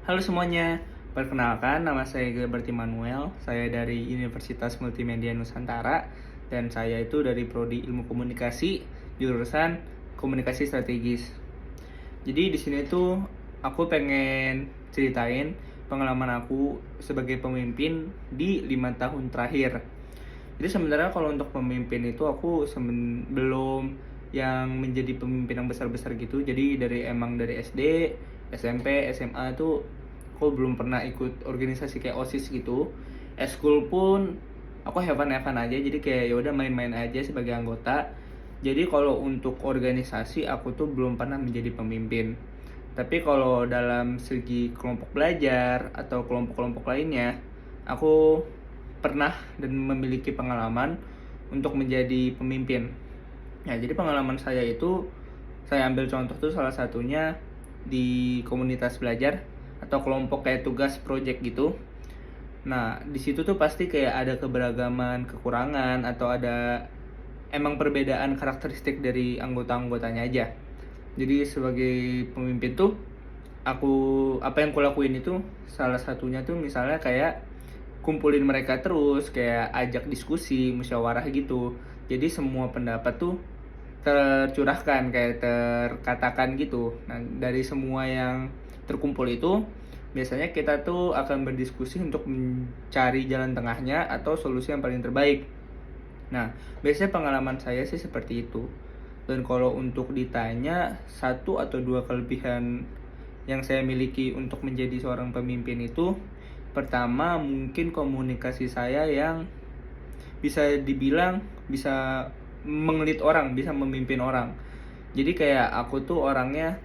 Halo semuanya, perkenalkan nama saya Gilbert Immanuel, saya dari Universitas Multimedia Nusantara dan saya itu dari Prodi Ilmu Komunikasi, jurusan Komunikasi Strategis. Jadi di sini tuh aku pengen ceritain pengalaman aku sebagai pemimpin di 5 tahun terakhir. Jadi sebenarnya kalau untuk pemimpin itu aku belum yang menjadi pemimpin yang besar-besar gitu. Jadi dari SD, SMP, SMA itu aku belum pernah ikut organisasi kayak OSIS gitu. Eskul pun aku have fun aja. Jadi kayak ya udah main-main aja sebagai anggota. Jadi kalau untuk organisasi aku tuh belum pernah menjadi pemimpin. Tapi kalau dalam segi kelompok belajar atau kelompok-kelompok lainnya, aku pernah dan memiliki pengalaman untuk menjadi pemimpin. Ya, jadi pengalaman saya itu saya ambil contoh tuh salah satunya di komunitas belajar atau kelompok kayak tugas project gitu. Nah, di situ tuh pasti kayak ada keberagaman, kekurangan atau ada emang perbedaan karakteristik dari anggota-anggotanya aja. Jadi sebagai pemimpin tuh aku apa yang kulakuin itu salah satunya tuh misalnya kayak kumpulin mereka terus, kayak ajak diskusi, musyawarah gitu. Jadi semua pendapat tuh tercurahkan, kayak terkatakan gitu. Nah, dari semua yang terkumpul itu biasanya kita tuh akan berdiskusi untuk mencari jalan tengahnya atau solusi yang paling terbaik. Nah, biasanya pengalaman saya sih seperti itu. Dan kalau untuk ditanya satu atau dua kelebihan yang saya miliki untuk menjadi seorang pemimpin itu, pertama mungkin komunikasi saya yang bisa dibilang bisa mengelit orang, bisa memimpin orang. Jadi kayak aku tuh orangnya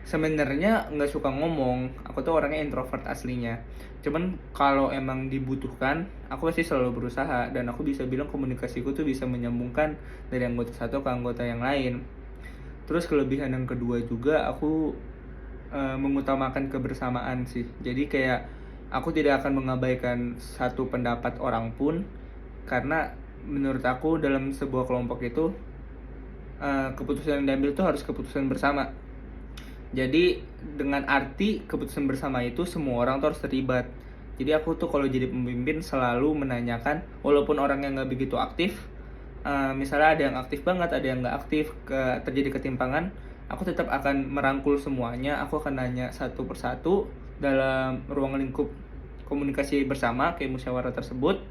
sebenarnya nggak suka ngomong, aku tuh orangnya introvert aslinya. Cuman kalau emang dibutuhkan, aku pasti selalu berusaha dan aku bisa bilang komunikasiku tuh bisa menyambungkan dari anggota satu ke anggota yang lain. Terus kelebihan yang kedua juga aku mengutamakan kebersamaan sih. Jadi kayak aku tidak akan mengabaikan satu pendapat orang pun karena menurut aku dalam sebuah kelompok itu keputusan yang diambil tuh harus keputusan bersama. Jadi dengan arti keputusan bersama itu semua orang tuh harus terlibat. Jadi aku tuh kalau jadi pemimpin selalu menanyakan, walaupun orangnya nggak begitu aktif, misalnya ada yang aktif banget, ada yang nggak aktif, terjadi ketimpangan, aku tetap akan merangkul semuanya. Aku akan nanya satu persatu dalam ruang lingkup komunikasi bersama kayak musyawarah tersebut,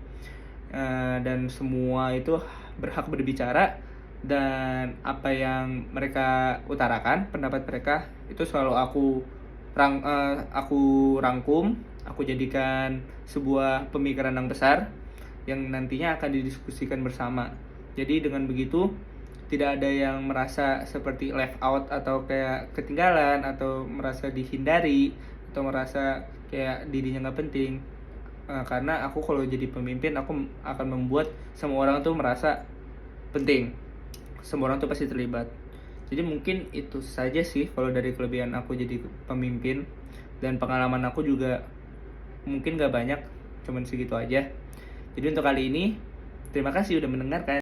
dan semua itu berhak berbicara dan apa yang mereka utarakan, pendapat mereka itu selalu aku rangkum, aku jadikan sebuah pemikiran yang besar yang nantinya akan didiskusikan bersama. Jadi dengan begitu tidak ada yang merasa seperti left out atau kayak ketinggalan atau merasa dihindari atau merasa kayak dirinya nggak penting. Karena aku kalau jadi pemimpin aku akan membuat semua orang tuh merasa penting, semua orang tuh pasti terlibat. Jadi mungkin itu saja sih kalau dari kelebihan aku jadi pemimpin, dan pengalaman aku juga mungkin gak banyak, cuman segitu aja. Jadi untuk kali ini terima kasih udah mendengarkan.